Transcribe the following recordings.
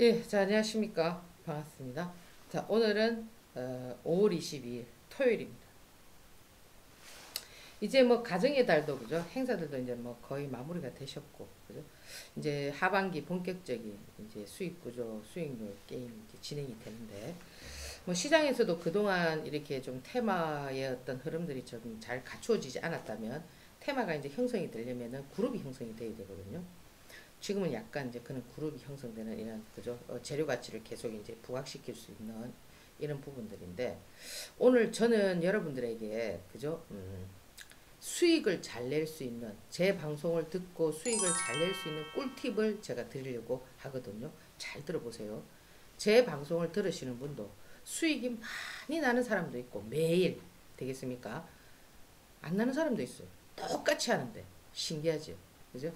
예, 자, 안녕하십니까. 반갑습니다. 자, 오늘은 5월 22일 토요일입니다. 이제 뭐 가정의 달도 그죠? 행사들도 이제 뭐 거의 마무리가 되셨고 그죠? 이제 하반기 본격적인 이제 수익 구조, 수익률 게임 이제 진행이 되는데 뭐 시장에서도 그동안 이렇게 좀 테마의 어떤 흐름들이 좀 잘 갖추어지지 않았다면 테마가 이제 형성이 되려면은 그룹이 형성이 돼야 되거든요. 지금은 약간 이제 그런 그룹이 형성되는 이런 그죠 재료 가치를 계속 이제 부각시킬 수 있는 이런 부분들인데 오늘 저는 여러분들에게 그죠 수익을 잘 낼 수 있는 제 방송을 듣고 수익을 잘 낼 수 있는 꿀팁을 제가 드리려고 하거든요. 잘 들어보세요. 제 방송을 들으시는 분도 수익이 많이 나는 사람도 있고 매일 되겠습니까? 안 나는 사람도 있어요. 똑같이 하는데 신기하죠, 그죠?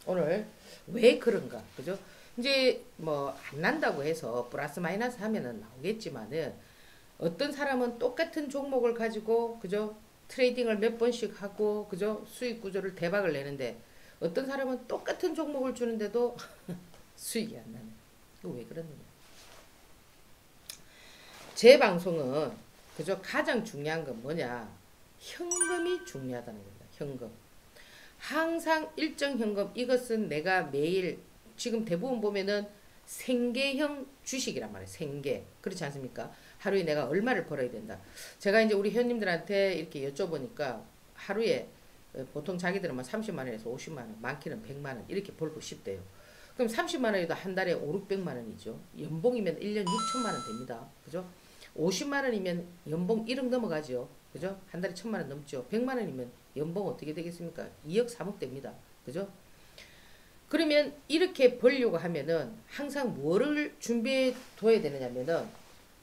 오늘 왜 그런가, 그죠? 이제 뭐 안 난다고 해서 플러스 마이너스 하면은 나오겠지만은 어떤 사람은 똑같은 종목을 가지고 그죠? 트레이딩을 몇 번씩 하고 그죠? 수익 구조를 대박을 내는데 어떤 사람은 똑같은 종목을 주는데도 수익이 안 나네. 이거 왜 그러느냐? 제 방송은 그죠? 가장 중요한 건 뭐냐? 현금이 중요하다는 겁니다. 현금. 항상 일정 현금 이것은 내가 매일 지금 대부분 보면은 생계형 주식이란 말이에요. 생계. 그렇지 않습니까? 하루에 내가 얼마를 벌어야 된다. 제가 이제 우리 회원님들한테 이렇게 여쭤보니까 하루에 보통 자기들은 막 30만 원에서 50만 원, 많게는 100만 원 이렇게 벌고 싶대요. 그럼 30만 원에도 한 달에 5, 600만 원이죠. 연봉이면 1년 6천만 원 됩니다. 그죠? 50만 원이면 연봉 1억 넘어가죠. 그죠? 한 달에 1천만 원 넘죠. 100만 원이면 연봉 어떻게 되겠습니까? 2억 3억 됩니다. 그죠? 그러면 이렇게 벌려고 하면은 항상 뭐를 준비해 둬야 되느냐면은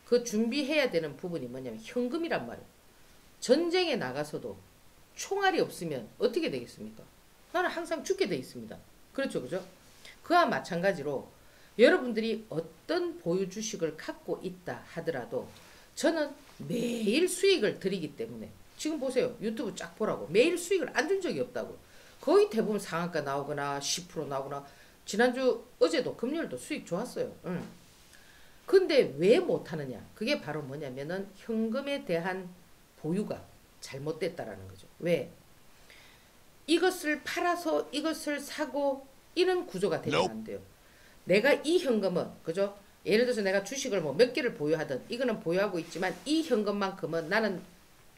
그 준비해야 되는 부분이 뭐냐면 현금이란 말이에요. 전쟁에 나가서도 총알이 없으면 어떻게 되겠습니까? 나는 항상 죽게 돼 있습니다. 그렇죠, 그죠? 그와 마찬가지로 여러분들이 어떤 보유 주식을 갖고 있다 하더라도 저는 매일 수익을 드리기 때문에 지금 보세요. 유튜브 쫙 보라고. 매일 수익을 안 준 적이 없다고. 거의 대부분 상한가 나오거나 10% 나오거나 지난주 어제도 금요일도 수익 좋았어요. 응. 근데 왜 못하느냐? 그게 바로 뭐냐면은 현금에 대한 보유가 잘못됐다라는 거죠. 왜? 이것을 팔아서 이것을 사고 이런 구조가 되면 안 돼요. 내가 이 현금은 그죠? 예를 들어서 내가 주식을 뭐 몇 개를 보유하든 이거는 보유하고 있지만 이 현금만큼은 나는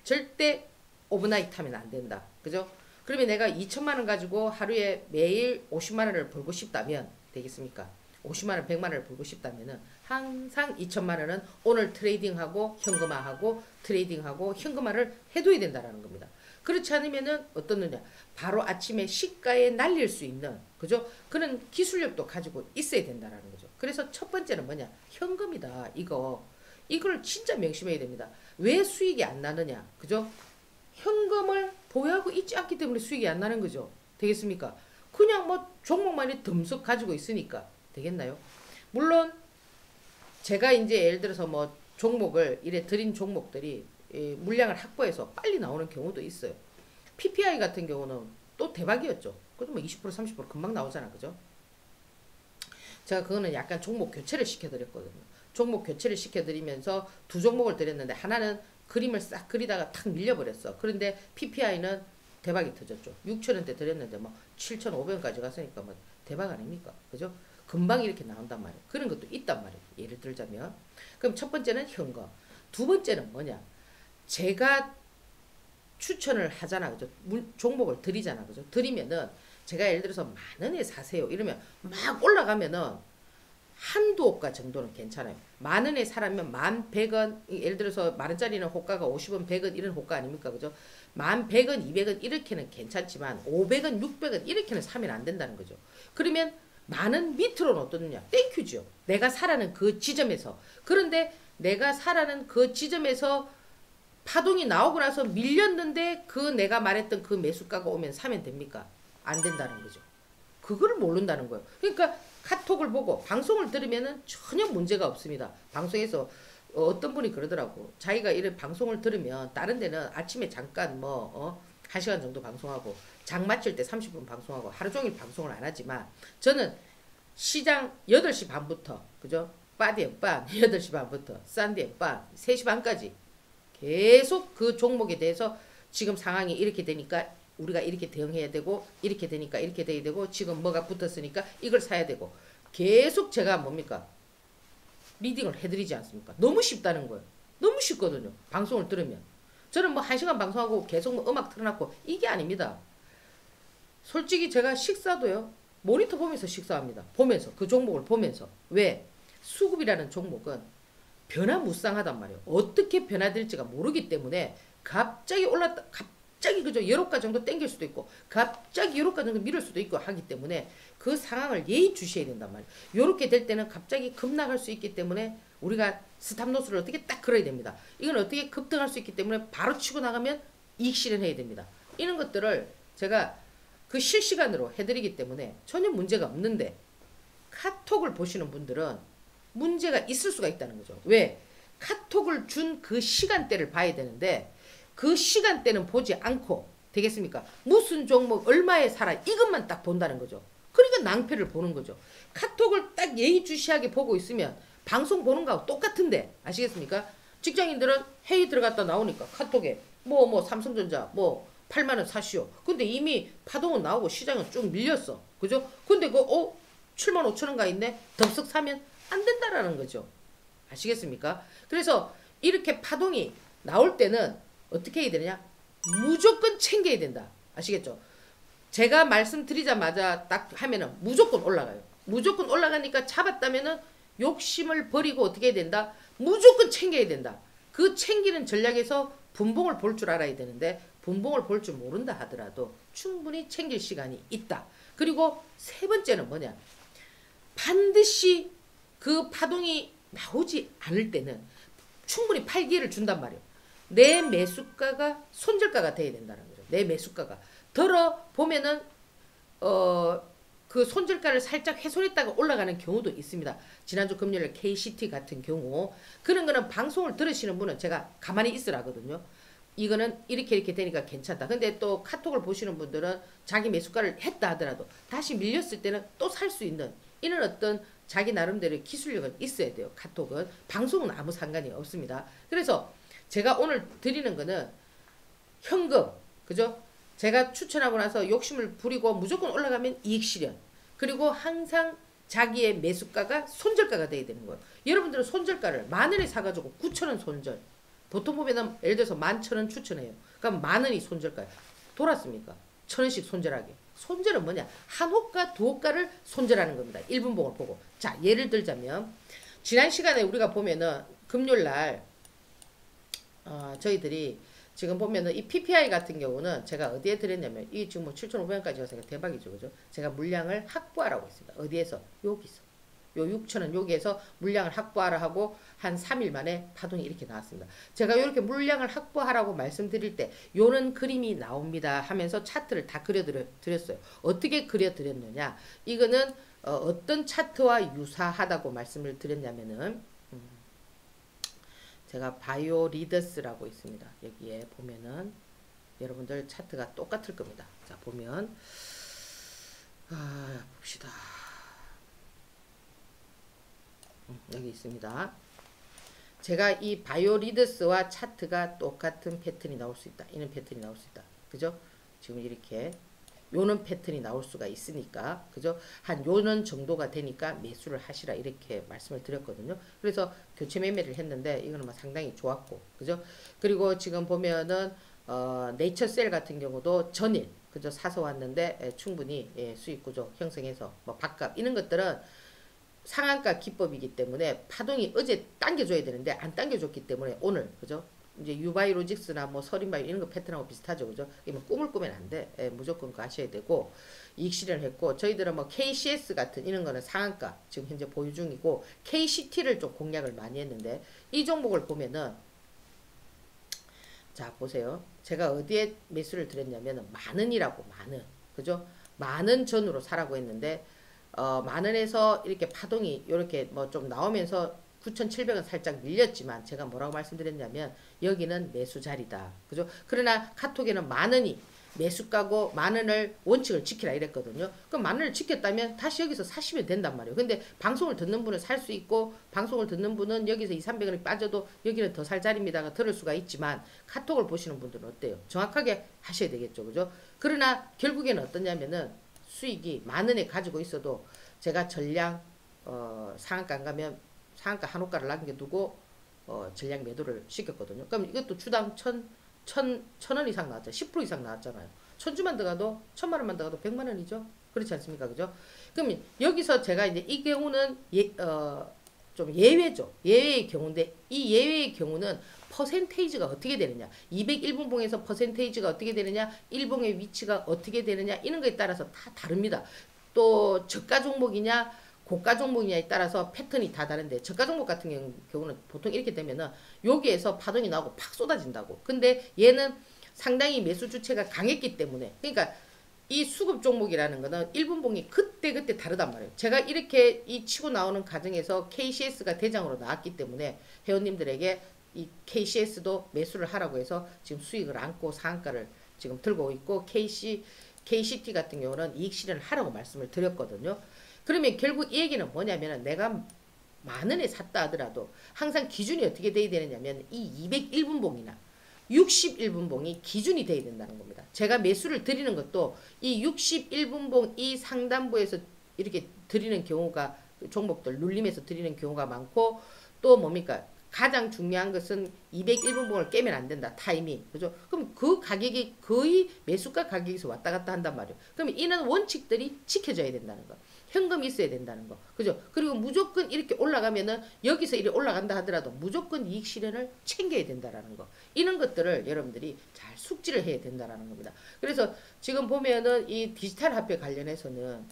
절대 오버나이트 하면 안 된다. 그죠? 그러면 내가 2천만 원 가지고 하루에 매일 50만 원을 벌고 싶다면 되겠습니까? 50만 원, 100만 원을 벌고 싶다면은 항상 2천만 원은 오늘 트레이딩하고 현금화하고 트레이딩하고 현금화를 해둬야 된다라는 겁니다. 그렇지 않으면은 어떻느냐? 바로 아침에 시가에 날릴 수 있는 그죠? 그런 기술력도 가지고 있어야 된다라는 거죠. 그래서 첫 번째는 뭐냐? 현금이다. 이걸 진짜 명심해야 됩니다. 왜 수익이 안 나느냐? 그죠? 현금을 보유하고 있지 않기 때문에 수익이 안 나는 거죠. 되겠습니까? 그냥 뭐 종목만이 듬석 가지고 있으니까 되겠나요? 물론 제가 이제 예를 들어서 뭐 종목을 이래 드린 종목들이 물량을 확보해서 빨리 나오는 경우도 있어요. PPI 같은 경우는 또 대박이었죠. 그래도 뭐 20% 30% 금방 나오잖아. 그죠? 제가 그거는 약간 종목 교체를 시켜드렸거든요. 종목 교체를 시켜드리면서 두 종목을 드렸는데 하나는 그림을 싹 그리다가 탁 밀려버렸어. 그런데 PPI는 대박이 터졌죠. 6천원대 드렸는데 뭐 7,500원까지 갔으니까 뭐 대박 아닙니까? 그죠? 금방 이렇게 나온단 말이에요. 그런 것도 있단 말이에요. 예를 들자면. 그럼 첫 번째는 현금. 두 번째는 뭐냐? 제가 추천을 하잖아. 그죠? 종목을 드리잖아. 그죠? 드리면은 제가 예를 들어서 만 원에 사세요. 이러면 막 올라가면은 한두 호가 정도는 괜찮아요. 만 원에 사라면 1,100원, 예를 들어서 만 원짜리는 호가가 50원, 100원 이런 호가 아닙니까? 그죠? 1,100원, 200원 이렇게는 괜찮지만 500원, 600원 이렇게는 사면 안 된다는 거죠. 그러면 만 원 밑으로는 어떠느냐? 땡큐죠. 내가 사라는 그 지점에서. 그런데 내가 사라는 그 지점에서 파동이 나오고 나서 밀렸는데 그 내가 말했던 그 매수가가 오면 사면 됩니까? 안 된다는 거죠. 그거를 모른다는 거예요. 그러니까 카톡을 보고 방송을 들으면은 전혀 문제가 없습니다. 방송에서 어떤 분이 그러더라고. 자기가 이런 방송을 들으면 다른 데는 아침에 잠깐 뭐 1시간 정도 방송하고 장 마칠 때 30분 방송하고 하루 종일 방송을 안 하지만 저는 시장 8시 반부터 그죠? 빠디에 반 8시 반부터 싼디에 반 3시 반까지 계속 그 종목에 대해서 지금 상황이 이렇게 되니까 우리가 이렇게 대응해야 되고 이렇게 되니까 이렇게 돼야 되고 지금 뭐가 붙었으니까 이걸 사야 되고 계속 제가 뭡니까? 리딩을 해드리지 않습니까? 너무 쉽다는 거예요. 너무 쉽거든요. 방송을 들으면. 저는 뭐 1시간 방송하고 계속 뭐 음악 틀어놨고 이게 아닙니다. 솔직히 제가 식사도요. 모니터 보면서 식사합니다. 보면서 그 종목을 보면서. 왜? 수급이라는 종목은 변화무쌍하단 말이에요. 어떻게 변화될지가 모르기 때문에 갑자기 올랐다 갑자기 그저 여러가 정도 땡길 수도 있고 갑자기 여러가 정도 밀을 수도 있고 하기 때문에 그 상황을 예의주시해야 된단 말이에요. 요렇게 될 때는 갑자기 급락할 수 있기 때문에 우리가 스탑로스를 어떻게 딱 걸어야 됩니다. 이건 어떻게 급등할 수 있기 때문에 바로 치고 나가면 이익 실현해야 됩니다. 이런 것들을 제가 그 실시간으로 해드리기 때문에 전혀 문제가 없는데 카톡을 보시는 분들은 문제가 있을 수가 있다는 거죠. 왜? 카톡을 준 그 시간대를 봐야 되는데 그 시간대는 보지 않고 되겠습니까? 무슨 종목 얼마에 살아 이것만 딱 본다는 거죠. 그러니까 낭패를 보는 거죠. 카톡을 딱 예의주시하게 보고 있으면 방송 보는 거하고 똑같은데 아시겠습니까? 직장인들은 회의 들어갔다 나오니까 카톡에 뭐 삼성전자 뭐 8만원 사시오. 근데 이미 파동은 나오고 시장은 쭉 밀렸어. 그죠? 근데 7만 5천원 가 있네. 덥석 사면 안 된다라는 거죠. 아시겠습니까? 그래서 이렇게 파동이 나올 때는 어떻게 해야 되느냐? 무조건 챙겨야 된다. 아시겠죠? 제가 말씀드리자마자 딱 하면은 무조건 올라가요. 무조건 올라가니까 잡았다면은 욕심을 버리고 어떻게 해야 된다? 무조건 챙겨야 된다. 그 챙기는 전략에서 분봉을 볼 줄 알아야 되는데 분봉을 볼 줄 모른다 하더라도 충분히 챙길 시간이 있다. 그리고 세 번째는 뭐냐? 반드시 그 파동이 나오지 않을 때는 충분히 팔 기회를 준단 말이에요. 내 매수가가 손절가가 돼야 된다는 거죠. 내 매수가가. 보면은 그 손절가를 살짝 훼손했다가 올라가는 경우도 있습니다. 지난주 금요일 KCT 같은 경우 그런 거는 방송을 들으시는 분은 제가 가만히 있으라거든요. 이거는 이렇게 되니까 괜찮다. 근데 또 카톡을 보시는 분들은 자기 매수가를 했다 하더라도 다시 밀렸을 때는 또 살 수 있는 이런 어떤 자기 나름대로의 기술력은 있어야 돼요. 카톡은. 방송은 아무 상관이 없습니다. 그래서 제가 오늘 드리는 거는 현금, 그죠? 제가 추천하고 나서 욕심을 부리고 무조건 올라가면 이익 실현. 그리고 항상 자기의 매수가가 손절가가 돼야 되는 거예요. 여러분들은 손절가를 10,000원에 사가지고 9,000원 손절. 보통 보면은 예를 들어서 11,000원 추천해요. 그럼 10,000원이 손절가예요. 돌았습니까? 1,000원씩 손절하게. 손절은 뭐냐? 한 호가, 두 호가를 손절하는 겁니다. 1분봉을 보고. 자, 예를 들자면 지난 시간에 우리가 보면은 금요일날 저희들이 지금 보면은 이 PPI 같은 경우는 제가 어디에 드렸냐면 이 지금 뭐 7,500원까지 가서 대박이죠. 그죠? 제가 물량을 확보하라고 했습니다. 어디에서? 여기서. 요 6,000원 여기에서 물량을 확보하라 하고 한 3일 만에 파동이 이렇게 나왔습니다. 제가 이렇게 물량을 확보하라고 말씀드릴 때 요런 그림이 나옵니다 하면서 차트를 다 그려드렸어요. 어떻게 그려드렸느냐? 이거는 어떤 차트와 유사하다고 말씀을 드렸냐면은 제가 바이오 리더스라고 있습니다. 여기에 보면은 여러분들 차트가 똑같을 겁니다. 자, 보면 봅시다. 여기 있습니다. 제가 이 바이오 리더스와 차트가 똑같은 패턴이 나올 수 있다. 이런 패턴이 나올 수 있다. 그죠? 지금 이렇게 요는 패턴이 나올 수가 있으니까 그죠? 한 요는 정도가 되니까 매수를 하시라 이렇게 말씀을 드렸거든요. 그래서 교체 매매를 했는데 이거는 상당히 좋았고 그죠? 그리고 지금 보면은 네이처셀 같은 경우도 전일 그죠? 사서 왔는데 충분히 수익 구조 형성해서 뭐 밥값 이런 것들은 상한가 기법이기 때문에 파동이 어제 당겨줘야 되는데 안 당겨줬기 때문에 오늘 그죠? 이제 유바이로직스나 뭐 서린바이오 이런 거 패턴하고 비슷하죠. 그죠? 이건 꿈을 꾸면 안 돼. 무조건 가셔야 되고 이익 실현했고 저희들은 뭐 KCS 같은 이런 거는 상한가 지금 현재 보유 중이고 KCT를 좀 공략을 많이 했는데 이 종목을 보면은 자 보세요. 제가 어디에 매수를 드렸냐면은 만원이라고 만원. 그죠? 만원 전으로 사라고 했는데 만원에서 이렇게 파동이 이렇게 뭐 좀 나오면서 9,700원 살짝 밀렸지만 제가 뭐라고 말씀드렸냐면 여기는 매수 자리다. 그죠? 그러나 카톡에는 만 원이 매수가고 만 원을 원칙을 지키라 이랬거든요. 그럼 만 원을 지켰다면 다시 여기서 사시면 된단 말이에요. 근데 방송을 듣는 분은 살 수 있고 방송을 듣는 분은 여기서 2, 300원이 빠져도 여기는 더 살 자리입니다가 들을 수가 있지만 카톡을 보시는 분들은 어때요? 정확하게 하셔야 되겠죠. 그죠? 그러나 결국에는 어떠냐면은 수익이 만 원에 가지고 있어도 제가 전량 상한가 안 가면 상한가 한 호가를 남겨두고 전량 매도를 시켰거든요. 그럼 이것도 주당 천 원 이상 나왔죠. 10% 이상 나왔잖아요. 1,000주만 들어가도 1,000만원만 들어가도 100만원이죠. 그렇지 않습니까? 그죠? 그럼 여기서 제가 이제 이 경우는 좀 예외죠. 예외의 경우인데 이 예외의 경우는 퍼센테이지가 어떻게 되느냐 201분봉에서 퍼센테이지가 어떻게 되느냐 일봉의 위치가 어떻게 되느냐 이런 거에 따라서 다 다릅니다. 또 저가 종목이냐 고가 종목이냐에 따라서 패턴이 다 다른데 저가 종목 같은 경우는 보통 이렇게 되면은 여기에서 파동이 나오고 팍 쏟아진다고. 근데 얘는 상당히 매수 주체가 강했기 때문에 그러니까 이 수급 종목이라는 거는 1분봉이 그때 다르단 말이에요. 제가 이렇게 이 치고 나오는 과정에서 KCS가 대장으로 나왔기 때문에 회원님들에게 이 KCS도 매수를 하라고 해서 지금 수익을 안고 상한가를 지금 들고 있고 KCT 같은 경우는 이익 실현을 하라고 말씀을 드렸거든요. 그러면 결국 이 얘기는 뭐냐면 내가 만 원에 샀다 하더라도 항상 기준이 어떻게 돼야 되느냐면 이 201분봉이나 61분봉이 기준이 돼야 된다는 겁니다. 제가 매수를 드리는 것도 이 61분봉 이 상단부에서 이렇게 드리는 경우가 종목들 눌림에서 드리는 경우가 많고 또 뭡니까? 가장 중요한 것은 201분봉을 깨면 안 된다. 타이밍. 그죠? 그럼 그 가격이 거의 매수가 가격에서 왔다 갔다 한단 말이에요. 그러면 이런 원칙들이 지켜져야 된다는 거. 현금이 있어야 된다는 거. 그죠? 그리고 무조건 이렇게 올라가면은 여기서 이렇게 올라간다 하더라도 무조건 이익 실현을 챙겨야 된다라는 거. 이런 것들을 여러분들이 잘 숙지를 해야 된다라는 겁니다. 그래서 지금 보면은 이 디지털 화폐 관련해서는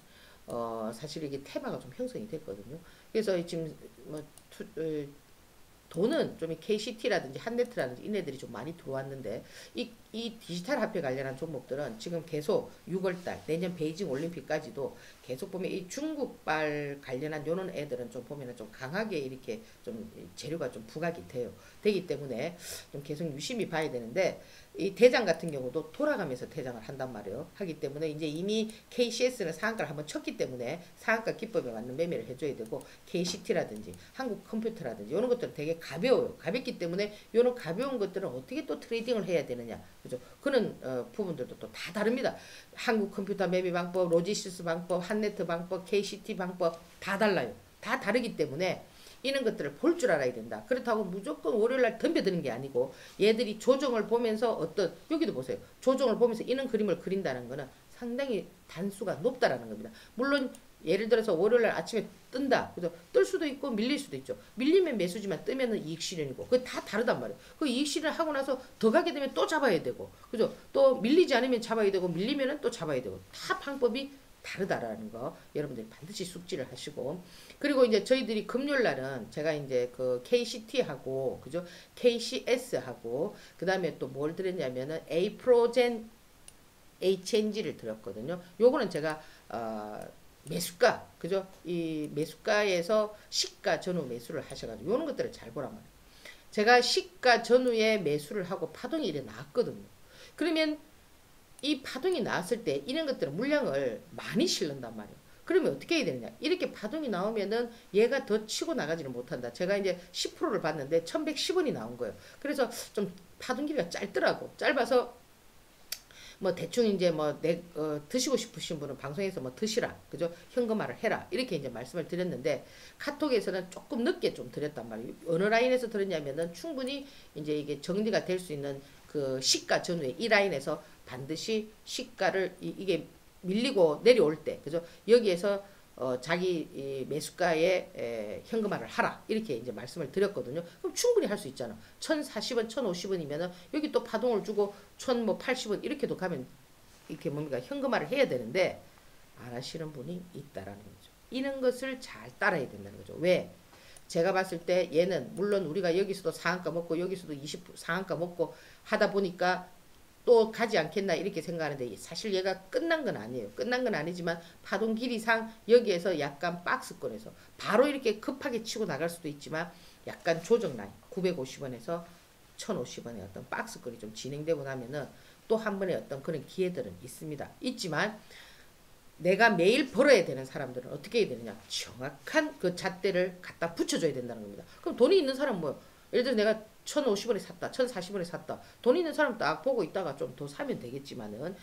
사실 이게 테마가 좀 형성이 됐거든요. 그래서 지금 뭐 돈은 좀 KCT라든지 한네트라든지 이네들이 좀 많이 들어왔는데 이 디지털 화폐 관련한 종목들은 지금 계속 6월달 내년 베이징 올림픽까지도 계속 보면 이 중국발 관련한 요런 애들은 좀 보면은 좀 강하게 이렇게 좀 재료가 좀 부각이 되기 때문에 좀 계속 유심히 봐야 되는데 이 대장 같은 경우도 돌아가면서 대장을 한단 말이에요. 하기 때문에 이제 이미 KCS는 상한가를 한번 쳤기 때문에 상한가 기법에 맞는 매매를 해줘야 되고 KCT라든지 한국컴퓨터라든지 이런 것들은 되게 가벼워요. 가볍기 때문에 이런 가벼운 것들은 어떻게 또 트레이딩을 해야 되느냐. 그죠? 그런 부분들도 또 다 다릅니다. 한국컴퓨터 매매 방법, 로지시스 방법, 한네트 방법, KCT 방법 다 달라요. 다 다르기 때문에 이런 것들을 볼 줄 알아야 된다. 그렇다고 무조건 월요일날 덤벼드는 게 아니고 얘들이 조정을 보면서 여기도 보세요. 조정을 보면서 이런 그림을 그린다는 거는 상당히 단수가 높다라는 겁니다. 물론 예를 들어서 월요일날 아침에 뜬다. 그래서 뜰 수도 있고 밀릴 수도 있죠. 밀리면 매수지만 뜨면은 이익 실현이고 그게 다 다르단 말이에요. 그 이익 실현 하고 나서 더 가게 되면 또 잡아야 되고 그죠? 또 밀리지 않으면 잡아야 되고 밀리면은 또 잡아야 되고 다 방법이 다르다라는 거 여러분들이 반드시 숙지를 하시고 그리고 이제 저희들이 금요일 날은 제가 이제 그 KCT하고 그죠? KCS하고 그다음에 또 뭘 드렸냐면은 A프로젠 HNG를 드렸거든요. 요거는 제가 매수가 그죠? 이 매수가에서 시가 전후 매수를 하셔가지고 요런 것들을 잘 보란 말이에요. 제가 시가 전후에 매수를 하고 파동이 이래 나왔거든요. 그러면 이 파동이 나왔을 때 이런 것들은 물량을 많이 실른단 말이에요. 그러면 어떻게 해야 되느냐? 이렇게 파동이 나오면은 얘가 더 치고 나가지는 못한다. 제가 이제 10%를 봤는데 1110원이 나온 거예요. 그래서 좀 파동 길이가 짧더라고. 짧아서 뭐 대충 이제 뭐 드시고 싶으신 분은 방송에서 뭐 드시라. 그죠? 현금화를 해라. 이렇게 이제 말씀을 드렸는데 카톡에서는 조금 늦게 좀 드렸단 말이에요. 어느 라인에서 드렸냐면은 충분히 이제 이게 정리가 될 수 있는 그 시가 전후에 이 라인에서 반드시 시가를 이게 밀리고 내려올 때 그죠? 여기에서 자기 이 매수가에 현금화를 하라 이렇게 이제 말씀을 드렸거든요. 그럼 충분히 할 수 있잖아. 1,040원, 1,050원이면은 여기 또 파동을 주고 1,080원 이렇게도 가면 이렇게 뭡니까 현금화를 해야 되는데 안 하시는 분이 있다라는 거죠. 이런 것을 잘 따라야 된다는 거죠. 왜? 제가 봤을 때 얘는 물론 우리가 여기서도 상한가 먹고 여기서도 20% 상한가 먹고 하다 보니까 또 가지 않겠나 이렇게 생각하는데 사실 얘가 끝난 건 아니에요. 끝난 건 아니지만 파동 길이상 여기에서 약간 박스권에서 바로 이렇게 급하게 치고 나갈 수도 있지만 약간 조정 라인 950원에서 1050원의 어떤 박스권이 좀 진행되고 나면은 또 한 번의 어떤 그런 기회들은 있습니다. 있지만 내가 매일 벌어야 되는 사람들은 어떻게 해야 되느냐? 정확한 그 잣대를 갖다 붙여줘야 된다는 겁니다. 그럼 돈이 있는 사람은 뭐요? 예를 들어 내가 1050원에 샀다, 1040원에 샀다. 돈 있는 사람 딱 보고 있다가 좀 더 사면 되겠지만은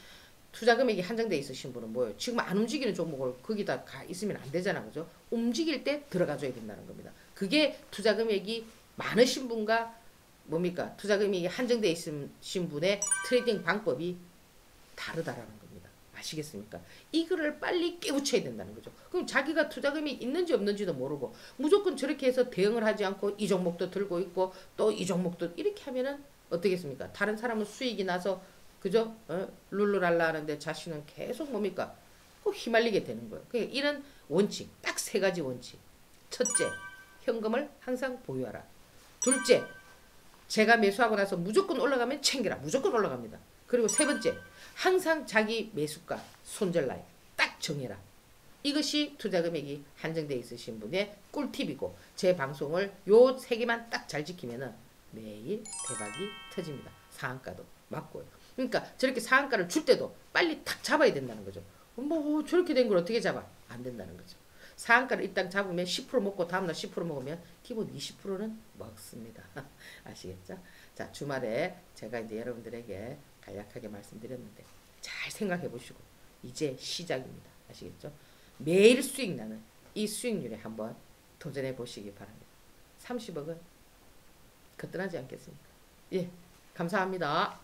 투자 금액이 한정돼 있으신 분은 뭐예요? 지금 안 움직이는 종목을 거기다 가 있으면 안 되잖아, 그죠? 움직일 때 들어가줘야 된다는 겁니다. 그게 투자 금액이 많으신 분과 뭡니까? 투자 금액이 한정돼 있으신 분의 트레이딩 방법이 다르다라는 겁니다. 아시겠습니까? 이거를 빨리 깨우쳐야 된다는 거죠. 그럼 자기가 투자금이 있는지 없는지도 모르고 무조건 저렇게 해서 대응을 하지 않고 이 종목도 들고 있고 또 이 종목도 이렇게 하면은 어떻겠습니까? 다른 사람은 수익이 나서 그죠? 룰루랄라 하는데 자신은 계속 뭡니까? 꼭 휘말리게 되는 거예요. 그러니까 이런 원칙, 딱 세 가지 원칙. 첫째, 현금을 항상 보유하라. 둘째, 제가 매수하고 나서 무조건 올라가면 챙겨라. 무조건 올라갑니다. 그리고 세 번째, 항상 자기 매수가, 손절 라인 딱 정해라. 이것이 투자 금액이 한정되어 있으신 분의 꿀팁이고 제 방송을 요 세 개만 딱 잘 지키면은 매일 대박이 터집니다. 상한가도 맞고요. 그러니까 저렇게 상한가를 줄 때도 빨리 탁 잡아야 된다는 거죠. 뭐 저렇게 된 걸 어떻게 잡아? 안 된다는 거죠. 상한가를 일단 잡으면 10% 먹고 다음날 10% 먹으면 기본 20%는 먹습니다. 아시겠죠? 자, 주말에 제가 이제 여러분들에게 간략하게 말씀드렸는데 잘 생각해 보시고 이제 시작입니다. 아시겠죠? 매일 수익 나는 이 수익률에 한번 도전해 보시기 바랍니다. 30억은 거뜬하지 않겠습니까? 예, 감사합니다.